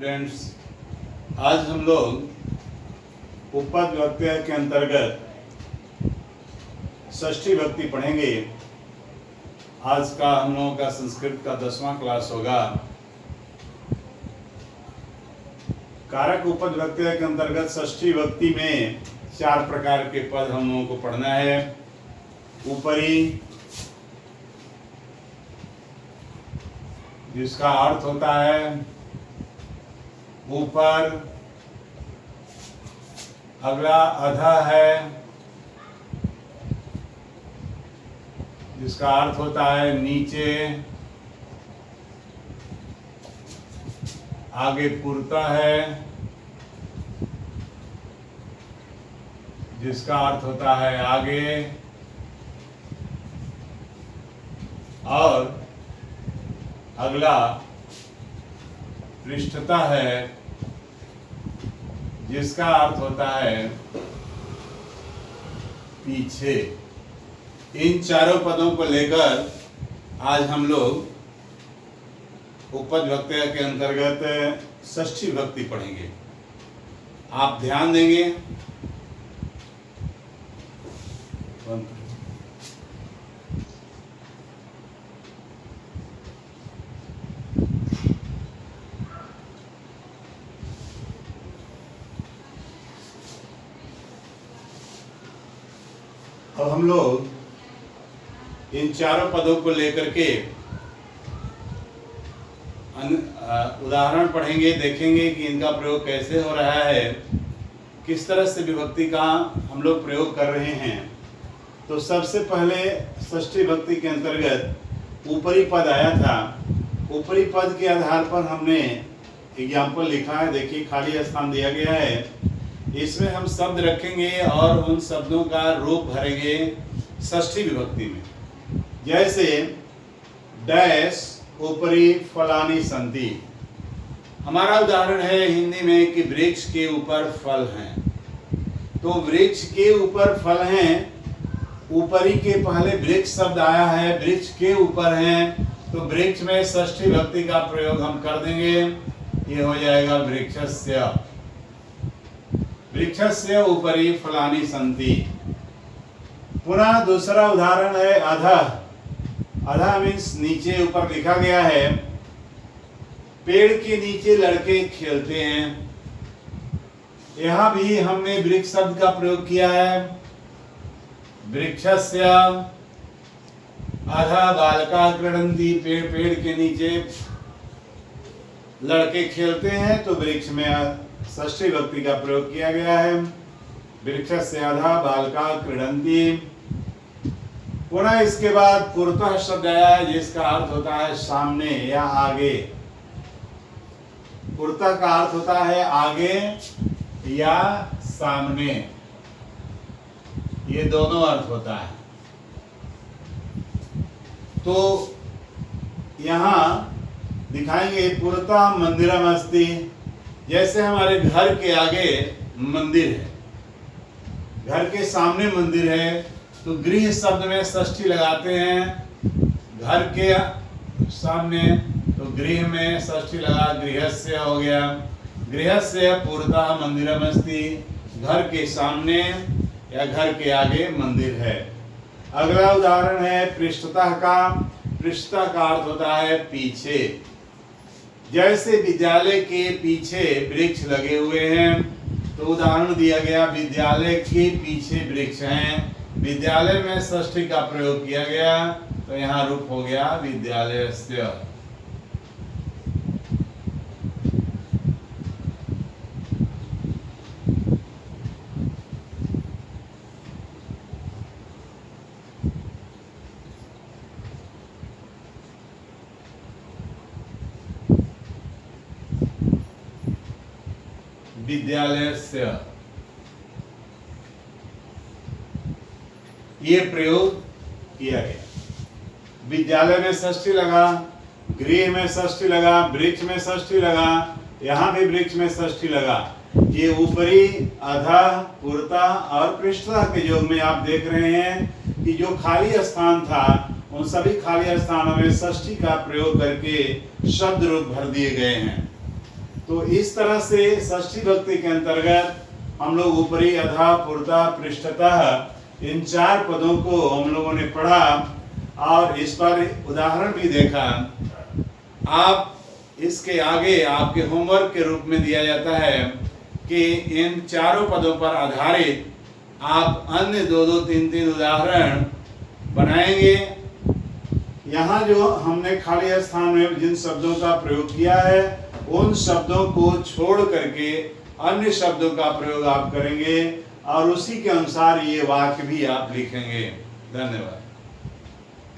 Friends, आज हम लोग उपपद व्यक्ति के अंतर्गत षष्ठी विभक्ति पढ़ेंगे। आज का हम लोगों का संस्कृत का 10वां क्लास होगा। कारक उपपद व्यक्ति के अंतर्गत षष्ठी विभक्ति में 4 प्रकार के पद हम लोगों को पढ़ना है। ऊपरी, जिसका अर्थ होता है ऊपर। अगला अधः है, जिसका अर्थ होता है नीचे। आगे पुरता है, जिसका अर्थ होता है आगे। और अगला पृष्ठता है, जिसका अर्थ होता है पीछे। इन चारों पदों को लेकर आज हम लोग उपपद विभक्ति के अंतर्गत षष्ठी विभक्ति पढ़ेंगे। आप ध्यान देंगे। अब हम लोग इन चारों पदों को लेकर के उदाहरण पढ़ेंगे, देखेंगे कि इनका प्रयोग कैसे हो रहा है, किस तरह से विभक्ति का हम लोग प्रयोग कर रहे हैं। तो सबसे पहले षष्ठी विभक्ति के अंतर्गत ऊपरी पद आया था। ऊपरी पद के आधार पर हमने एग्जाम्पल लिखा है। देखिए, खाली स्थान दिया गया है। इसमें हम शब्द रखेंगे और उन शब्दों का रूप भरेंगे षष्ठी विभक्ति में। जैसे डैश ऊपरी फलानी संति। हमारा उदाहरण है हिंदी में कि वृक्ष के ऊपर फल हैं। तो वृक्ष के ऊपर फल हैं, ऊपरी के पहले वृक्ष शब्द आया है, वृक्ष के ऊपर हैं, तो वृक्ष में षष्ठी विभक्ति का प्रयोग हम कर देंगे। ये हो जाएगा वृक्षस्य। वृक्षस्य ऊपरी फलानी संति। पुनः दूसरा उदाहरण है अधः। अधः मीन्स नीचे, ऊपर लिखा गया है पेड़ के नीचे लड़के खेलते हैं। यहां भी हमने वृक्ष शब्द का प्रयोग किया है। वृक्षस्य अधः बालका क्रीडन्ति। पेड़ के नीचे लड़के खेलते हैं, तो वृक्ष में षष्ठी विभक्ति का प्रयोग किया गया है। वृक्षस्य अधः बालका क्रीडन्ति। पुनः इसके बाद पुरतः शब्द आया है, जिसका अर्थ होता है सामने या आगे। पुरतः का अर्थ होता है आगे या सामने, ये दोनों अर्थ होता है। तो यहां दिखाएंगे पुरतः मंदिरम अस्ति। जैसे हमारे घर के आगे मंदिर है, घर के सामने मंदिर है, तो गृह शब्द में षष्ठी लगाते हैं। घर के सामने, तो गृह में षष्ठी लगा, गृहस्य हो गया। गृहस्य पुरतः मंदिरम अस्ति। घर के सामने या घर के आगे मंदिर है। अगला उदाहरण है पृष्ठतः का। पृष्ठतः का अर्थ होता है पीछे। जैसे विद्यालय के पीछे वृक्ष लगे हुए हैं, तो उदाहरण दिया गया विद्यालय के पीछे वृक्ष हैं। विद्यालय में षष्ठी का प्रयोग किया गया, तो यहाँ रूप हो गया विद्यालयस्य। विद्यालयस्य। ये प्रयोग किया गया। विद्यालय में षष्ठी लगा, गृह में षष्ठी लगा, वृक्ष में षष्ठी लगा, यहाँ भी वृक्ष में षष्ठी लगा। ये ऊपरी, अधः, पुरतः और पृष्ठतः के योग में आप देख रहे हैं कि जो खाली स्थान था, उन सभी खाली स्थानों में षष्ठी का प्रयोग करके शब्द रूप भर दिए गए हैं। तो इस तरह से षष्ठी भक्ति के अंतर्गत हम लोग ऊपरी, अधा, पूर्ता, पृष्ठतः इन 4 पदों को हम लोगों ने पढ़ा और इस पर उदाहरण भी देखा। आप इसके आगे आपके होमवर्क के रूप में दिया जाता है कि इन 4 पदों पर आधारित आप अन्य 2-2, 3-3 उदाहरण बनाएंगे। यहाँ जो हमने खाली स्थान में जिन शब्दों का प्रयोग किया है उन शब्दों को छोड़ करके अन्य शब्दों का प्रयोग आप करेंगे और उसी के अनुसार ये वाक्य भी आप लिखेंगे। धन्यवाद।